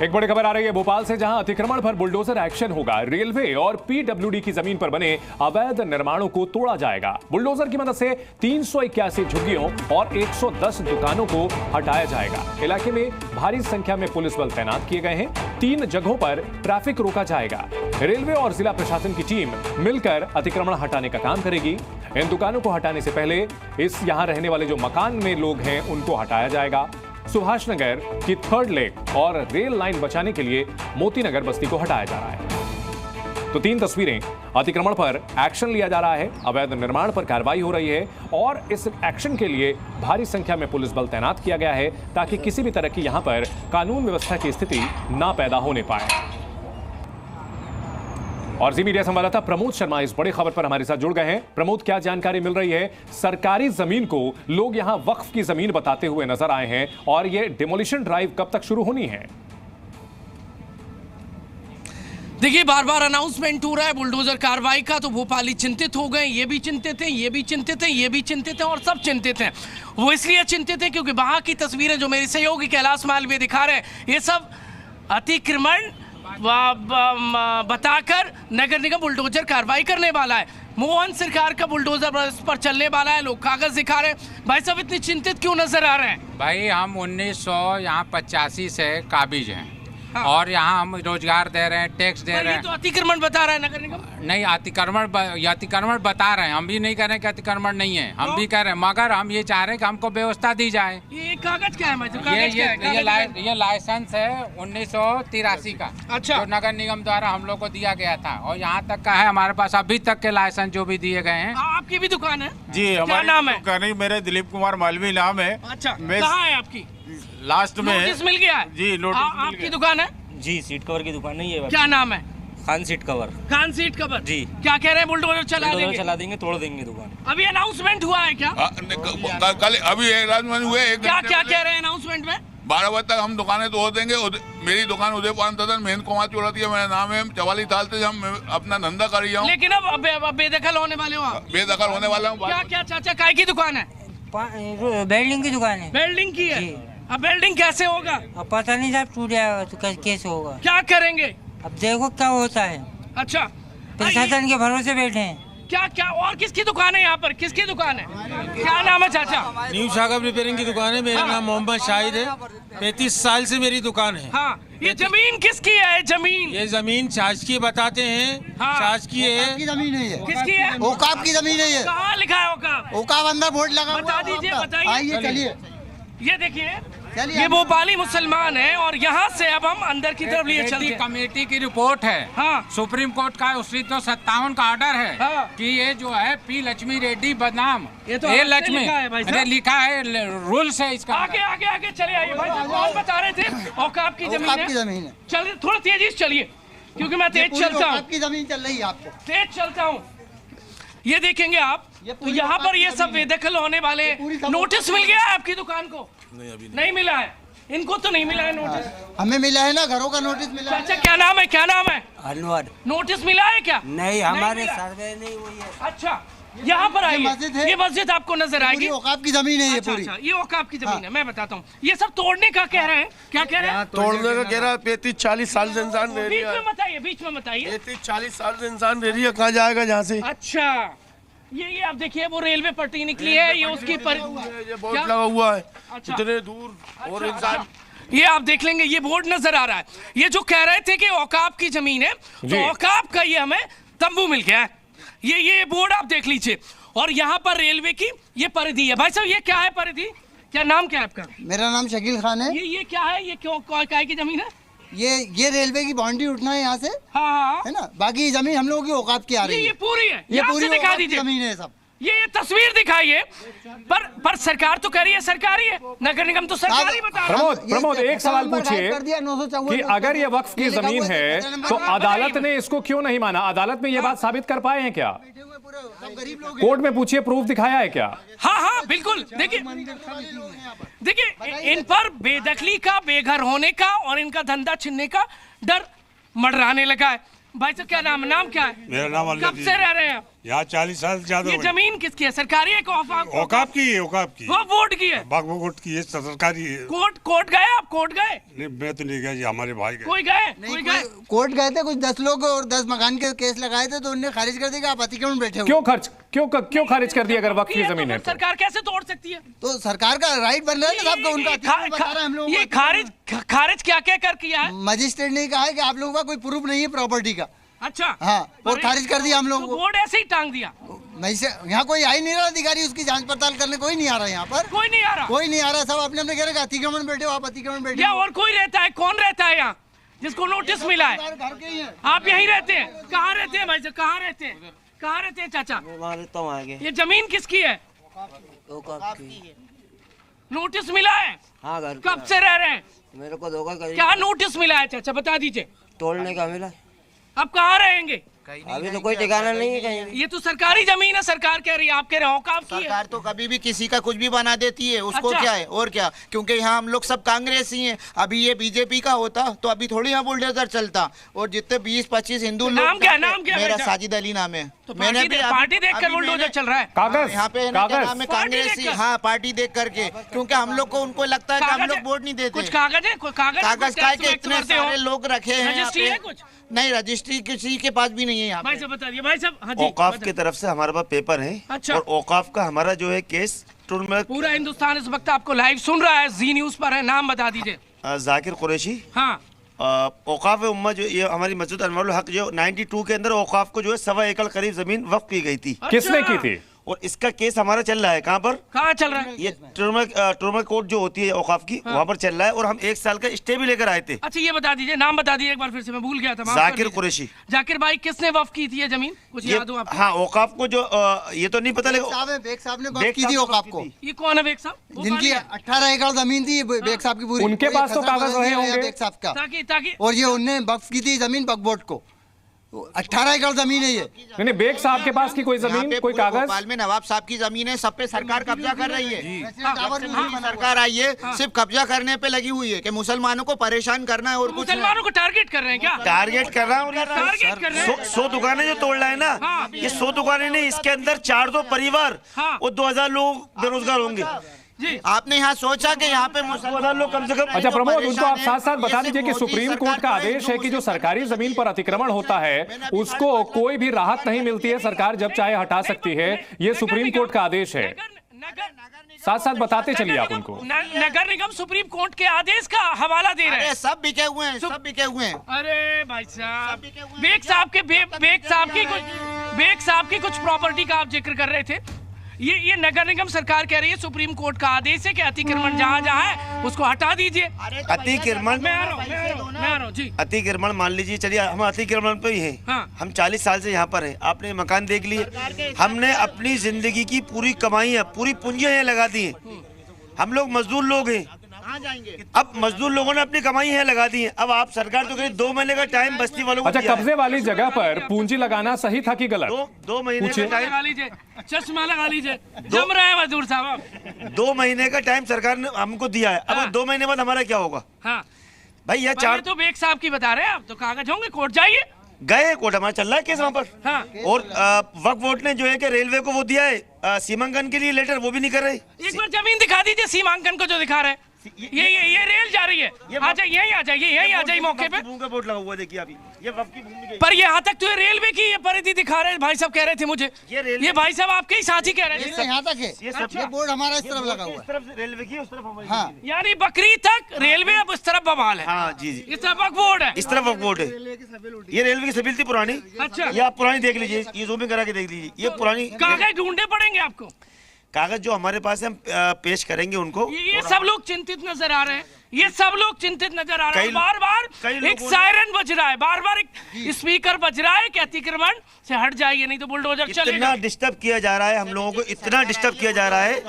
एक बड़ी खबर आ रही है भोपाल से, जहां अतिक्रमण पर बुलडोजर एक्शन होगा। रेलवे और पीडब्ल्यूडी की जमीन पर बने अवैध निर्माणों को तोड़ा जाएगा। बुलडोजर की मदद से 381 झुग्गियों और 110 दुकानों को हटाया जाएगा। इलाके में भारी संख्या में पुलिस बल तैनात किए गए हैं। 3 जगहों पर ट्रैफिक रोका जाएगा। रेलवे और जिला प्रशासन की टीम मिलकर अतिक्रमण हटाने का काम करेगी। इन दुकानों को हटाने से पहले यहां रहने वाले जो मकान में लोग हैं उनको हटाया जाएगा। सुभाष नगर की 3rd लेक और रेल लाइन बचाने के लिए मोती नगर बस्ती को हटाया जा रहा है। तो 3 तस्वीरें, अतिक्रमण पर एक्शन लिया जा रहा है, अवैध निर्माण पर कार्रवाई हो रही है और इस एक्शन के लिए भारी संख्या में पुलिस बल तैनात किया गया है ताकि किसी भी तरह की यहां पर कानून व्यवस्था की स्थिति ना पैदा होने पाए। और जी मीडिया संवाददाता प्रमोद शर्मा इस बड़ी खबर पर हमारे साथ जुड़ गए हैं। प्रमोद, क्या जानकारी मिल रही है? सरकारी जमीन को लोग यहां वक्फ की जमीन बताते हुए नजर आए हैं और ये डिमोलिशन ड्राइव कब तक शुरू होनी है? देखिए, बार बार अनाउंसमेंट हो रहा है बुलडोजर कार्रवाई का, तो भोपाली चिंतित हो गए। ये भी चिंतित हैं, ये भी चिंतित हैं, ये भी चिंतित हैं और सब चिंतित हैं। वो इसलिए चिंतित हैं क्योंकि वहां की तस्वीरें जो मेरे सहयोगी कैलाश मालवीय दिखा रहे हैं, ये सब अतिक्रमण बताकर नगर निगम बुलडोजर कार्रवाई करने वाला है। मोहन सरकार का बुलडोजर पर चलने वाला है। लोग कागज दिखा रहे हैं। भाई साहब, इतने चिंतित क्यों नजर आ रहे हैं? भाई, हम 1985 से काबिज हैं। हाँ। और यहाँ हम रोजगार दे रहे हैं, टैक्स दे रहे हैं। तो अतिक्रमण बता रहा है नगर निगम। नहीं, अतिक्रमण बता रहे हैं। हम भी नहीं कह रहे हैं कि अतिक्रमण नहीं है, हम भी कह रहे हैं, मगर हम ये चाह रहे हैं कि हमको व्यवस्था दी जाए। ये कागज क्या है? ये लाइसेंस है 1983 का। अच्छा। जो नगर निगम द्वारा हम लोग को दिया गया था और यहाँ तक का है हमारे पास अभी तक के लाइसेंस जो भी दिए गए हैं। आपकी भी दुकान है? जी, क्या नाम है? मेरे दिलीप कुमार मालवीय नाम है। अच्छा, कहाँ है आपकी? लास्ट में नोटिस मिल गया है? जी, नोटिस मिल गया। आपकी दुकान है? जी, सीट कवर की दुकान नहीं है। क्या नाम है? Khan seat cover. Khan seat cover ji. क्या कह रहे हैं? बुलडोजर चला देंगे, तोड़ देंगे दुकान। अभी अनाउंसमेंट हुआ है क्या? कल अभी अनाउंसमेंट हुए। क्या कह रहे हैं अनाउंसमेंट में? 12 बजे तक हम दुकानें तोड़ देंगे। मेरी दुकान उदयपान तदन महेंद्र कुमार चौरसिया मेरा नाम है। 44 साल से हम अपना धंधा कर रही हूँ। लेकिन अब बेदखल होने वाले हो? बेदखल होने वाला हूँ। क्या चाचा, काय की दुकान है? बिल्डिंग की दुकान है। बिल्डिंग की है? अब बिल्डिंग कैसे होगा? अब पता नहीं साहब, टूट जाएगा तो कैसे होगा? क्या करेंगे? अब देखो क्या होता है। अच्छा, प्रशासन के भरोसे बैठे हैं। क्या और किसकी दुकान है यहाँ पर? किसकी दुकान है? क्या नाम है चाचा? न्यू शाखा रिपेयरिंग की दुकान है। मेरा नाम मोहम्मद शाहिद है। 35 साल से मेरी दुकान है। हाँ, ये जमीन किसकी है? ये जमीन शासकीय बताते हैं। हाँ। शासकीय है। जमीन है ये। किसकी है? औकाफ की जमीन है ये। कहाँ लिखा है औकाफ? औकाफ अंदर बोर्ड लगा बता दीजिए, बताइए। आइए, चलिए। ये देखिए, ये भोपाली मुसलमान है और यहाँ से अब हम अंदर की तरफ लिए चलते हैं। कमेटी की रिपोर्ट है। हाँ। सुप्रीम कोर्ट का 1957 का ऑर्डर है। हाँ। कि ये जो है पी लक्ष्मी रेड्डी बदनाम, ये तो लक्ष्मी लिखा है, रूल्स है इसका। आगे चले आइए भाई। कौन बता रहे थे? औकाफ की जमीन है। चलिए, थोड़ा तेजी से चलिए क्योंकि मैं तेज चलता हूँ। आपकी जमीन चल रही है, आपको तेज चलता हूँ। ये देखेंगे आप, तो यहाँ पर ये सब बेदखल होने वाले। नोटिस मिल गया है आपकी दुकान को? नहीं मिला है। इनको तो नहीं मिला है नोटिस। हमें मिला है ना, घरों का नोटिस मिला है। अच्छा, क्या नाम है? क्या नाम है? अनवर। नोटिस मिला है क्या? नहीं, हमारे सर्वे नहीं हुई है। अच्छा, यहाँ पर आइए। मस्जिद है। ये मस्जिद आपको नजर आएगी। औकाफ की जमीन है ये पूरी। अच्छा, ये औकाफ की जमीन है। मैं बताता हूँ, ये सब तोड़ने का कह रहे हैं। क्या कह रहे हैं? तोड़ने का कह रहा है। 35-40 साल से इंसान रह रही है। बीच में बताइए। 35-40 साल से इंसान रह रही है, कहाँ जाएगा यहाँ से? अच्छा, ये आप देखिए, वो रेलवे पट्टी निकली है, ये उसकी ये बोर्ड लगा हुआ है। अच्छा। इतने दूर और इंसान। ये आप देख लेंगे, ये बोर्ड नजर आ रहा है। ये जो कह रहे थे कि औकाफ की जमीन है, तो औकाफ का ये हमें तंबू मिल गया है। ये बोर्ड आप देख लीजिए। और यहाँ पर रेलवे की ये परिधि है। भाई साहब, ये क्या है परिधि? क्या नाम क्या है आपका? मेरा नाम शकील खान है। ये क्या है? ये क्यों काय की जमीन है? ये रेलवे की बाउंड्री उठना है यहाँ से। हाँ, है ना। बाकी जमीन हम लोगों की औकात की आ रही है। ये पूरी है। ये पूरी दिखा दीजिए जमीन है सब। ये तस्वीर दिखाइए। पर सरकार तो कह रही है सरकारी है, नगर निगम तो सरकारी बता रहा है। प्रमोद, एक सवाल पूछिए कि अगर ये वक्फ की जमीन है तो अदालत ने इसको क्यों नहीं माना? अदालत में ये बात साबित कर पाए हैं क्या? कोर्ट में पूछिए, प्रूफ दिखाया है क्या? हाँ, बिल्कुल। देखिए, इन पर बेदखली का, बेघर होने का और इनका धंधा छिनने का डर मंडराने लगा है। भाई साहब, क्या नाम क्या है? मेरा नाम कब से रह रहे हैं आप? यहाँ 40 साल से ज्यादा ये हो गए। जमीन किसकी है? सरकारी है? औकाफ की है, औकाफ की। वो वोट की है? वोट की है, सरकारी है। कोर्ट गए आप? कोर्ट गए? नहीं, मैं तो नहीं गया जी, हमारे भाई गए। कोई गए? कोई गए? कोर्ट गए थे कुछ 10 लोग और 10 मकान के केस लगाए थे तो उन्होंने खारिज कर दिया कि आप अतिक्रमण बैठे हो। क्यों खारिज कर दिया? अगर वक्त की जमीन है तो सरकार कैसे तोड़ सकती है? तो सरकार का राइट बन रहा है ना आपका, उनका अतिक्रमण बता रहा है हम लोगों ये को। खारिज क्या क्या कर किया है? मजिस्ट्रेट ने कहा है कि आप लोगों का कोई प्रूफ नहीं है प्रॉपर्टी का। अच्छा, हाँ, और खारिज कर दिया हम लोगों को। बोर्ड ऐसे ही टांग दिया? नहीं से यहाँ कोई आ ही नहीं रहा अधिकारी, उसकी जांच पड़ताल करने कोई नहीं आ रहा यहाँ पर। कोई नहीं आ रहा? कोई नहीं आ रहा, सब अपने अपने कह रहे हैं अतिक्रमण बैठे हो, आप अतिक्रमण बैठे या हो। और कोई रहता है? कौन रहता है यहाँ जिसको नोटिस मिला है? घर के ही हैं। आप यहीं रहते हैं? कहाँ रहते हैं भाई साहब? कहाँ रहते हैं? कहाँ रहते हैं चाचा? ये जमीन किसकी है? नोटिस मिला है? हाँ, घर कब से रह रहे हैं? मेरे को धोखा कर क्या नोटिस मिला है चाचा, बता दीजिए। तोड़ने का मिला। अब कहाँ रहेंगे? अभी तो कोई ठिकाना नहीं है कहीं। ये तो सरकारी जमीन है, सरकार कह रही है, आप कह रहे हो औकाफ की है। सरकार तो कभी भी किसी का कुछ भी बना देती है, उसको अच्छा। क्या है और क्या, क्योंकि यहाँ हम लोग सब कांग्रेसी हैं। अभी ये बीजेपी का होता तो अभी थोड़ी यहाँ बुलडोजर चलता। और जितने 20-25 हिंदू लोग, नाम क्या? नाम क्या मेरा बेटा? साजिद अली नाम है। तो पार्टी देखकर बुलडोजर चल रहा है? कागज यहाँ पे ना क्या नाम है, पार्टी कांग्रेसी। देखकर? हाँ, पार्टी देख करके, क्योंकि हम लोग को उनको लगता है कि हम लोग वोट नहीं देते। कुछ कागज है? कोई कागज कागज का है कि इतने सारे लोग रखे हैं यहाँ रजिस्ट्री है पे। कुछ? नहीं, रजिस्ट्री किसी के पास भी नहीं है यहाँ भाई पे। साहब बता दिए भाई साहब। हाँ जी, औकाफ की तरफ से हमारे पास पेपर है। अच्छा। और औकाफ का हमारा जो है केस टूर्नामेंट पूरा हिंदुस्तान इस वक्त आपको लाइव सुन रहा है, जी न्यूज पर है। नाम बता दीजिए। जाकिर कुरैशी। हाँ, औकाफ उम्मा जो ये हमारी मस्जिद अनवारुल हक जो 92 के अंदर औकाफ को जो है 1.25 एकड़ करीब जमीन वक्फ की गई थी। किसने की थी? और इसका केस हमारा चल रहा है। कहाँ पर? कहाँ चल रहा है? ये टूर्नामेंट कोर्ट जो होती है औकाफ की, वहाँ पर चल रहा है। और हम 1 साल का स्टे भी लेकर आए थे। अच्छा, ये बता दीजिए, नाम बता दीजिए एक बार फिर से, मैं भूल गया था। माफ कर जाकिर दीजिए। कुरैशी। जाकिर भाई, किसने वक्फ की थी ये जमीन? कुछ याद हो आपको? हाँ, औकाफ को जो ये तो नहीं पता बेग लेकिन साहब है, बेग साहब ने बेग वक्त की साहब थी ने औकाफ वक्त को। की थी। ये कौन है बेग साहब? जिनकी 18 एकड़ जमीन थी, बेग साहब की पूरी। उनके पास तो फैसला कागज बदल रहे दिया गया होंगे। बेग साहब का। ताकि और ये उनने वक्फ की थी जमीन वक्फ बोर्ड को। 18 एकड़ जमीन है ये। नहीं, बेग साहब के पास की कोई यहाँ जमीन, पे कोई पूरे कागज? भोपाल में नवाब साहब की जमीन है, सब पे सरकार कब्जा कर रही है। टावर भी नहीं बना हुआ। सरकार आई है, सिर्फ कब्जा करने पे लगी हुई है कि मुसलमानों को परेशान करना है और कुछ नहीं। मुसलमानों को टारगेट कर रहे हैं क्या? टारगेट कर रहा हूँ। टारगेट कर रहे हैं? 100 दुकानें जो तोड़ रहा है ना, हाँ। ये 100 दुकानें नहीं, इसके अंदर 400 परिवार हाँ। और 2000 लोग बेरोजगार होंगे। जी, आपने यहाँ सोचा कि यहाँ पे मुसलमान लोग कम से कम। अच्छा प्रमोद, उनको आप परेशान साथ साथ हैं, बता ये दीजिए कि सिर्फ मोदी सुप्रीम कोर्ट का सरकार का आदेश है कि जो हिंदू सरकारी जमीन पर अतिक्रमण होता है उसको कोई भी राहत नहीं मिलती है, सरकार जब चाहे हटा सकती है। ये सुप्रीम कोर्ट का आदेश है। साथ साथ बताते चलिए आप उनको। नगर निगम सुप्रीम कोर्ट के आदेश का हवाला दे रहे अरे हैं। सब बिके हुए हैं, सब बिके हुए हैं। अरे भाई साहब, बेग साहब की कुछ प्रॉपर्टी का आप जिक्र कर रहे थे। ये नगर निगम सरकार कह रही है सुप्रीम कोर्ट का आदेश है कि अतिक्रमण जहाँ जहाँ है उसको हटा दीजिए। अतिक्रमण मैं आ रहा हूँ जी। अतिक्रमण मान लीजिए, चलिए हम अतिक्रमण पे ही हैं। हाँ। हम 40 साल से यहाँ पर हैं। आपने मकान देख लिए। हमने अपनी जिंदगी की पूरी कमाई, पूरी पूंजियां यहाँ लगा दी हैं। हम लोग मजदूर लोग हैं। अब मजदूर लोगों ने अपनी कमाई यहाँ लगा दी है। अब आप सरकार तो कह रही 2 महीने का टाइम बस्ती वालों को अच्छा, दिया है। कब्जे वाली जगह पर पूंजी लगाना सही था कि गलत? 2 महीने का टाइम, लगा लीजिए, चश्मा लगा लीजिए, जम रहा है मजदूर साहब। 2 महीने का टाइम सरकार ने हमको दिया है। अब 2 महीने बाद हमारा क्या होगा? हाँ, भाई यह चार तो बेग साहब की बता रहे हैं आप, तो कागज होंगे, कोर्ट जाइए। गए कोर्ट, हमारा चल रहा है केस वहाँ पर। हाँ। और वक्फ बोर्ड ने जो है कि रेलवे को वो दिया है सीमांकन के लिए लेटर, वो भी नहीं कर रहे। एक बार जमीन दिखा दीजिए सीमांकन को जो दिखा रहे हैं। ये रेल जा रही है। आ जाइए, यहीं आ जाइए मौके पे। भूमि का बोर्ड लगा हुआ, देखिए अभी ये वक्फ की भूमि गई। पर यहाँ तक तो ये रेलवे की ये परिधि दिखा रहे हैं। भाई साहब कह रहे थे मुझे, ये भाई साहब आपके ही साथी कह रहे थे। यहाँ तक है, ये बोर्ड हमारा इस तरफ लगा हुआ इस है। तरफ से रेलवे की, उस तरफ हमारी। हाँ, यानी बकरी तक रेलवे, अब इस तरफ बवाल है। हाँ जी जी, इस तरफ वक्फ बोर्ड है। इस तरफ वक्फ बोर्ड है। ये रेलवे की सबिल थी पुरानी। अच्छा, ये आप पुरानी देख लीजिए, ये ज़ूम इन करा के देख लीजिए। ये पुरानी कागज ढूंढने पड़ेंगे आपको। कागज जो हमारे पास है हम पेश करेंगे उनको। ये सब लोग चिंतित नजर आ रहे हैं। ये सब लोग चिंतित नजर आ रहे हैं। कई बार बार लोगों एक ने- सायरन बज रहा है, बार बार एक स्पीकर बज रहा है कि अतिक्रमण से हट जाइए, नहीं तो बुलडोजर चलेगा। इतना डिस्टर्ब किया जा रहा है, हम लोगों को इतना डिस्टर्ब किया जा रहा है।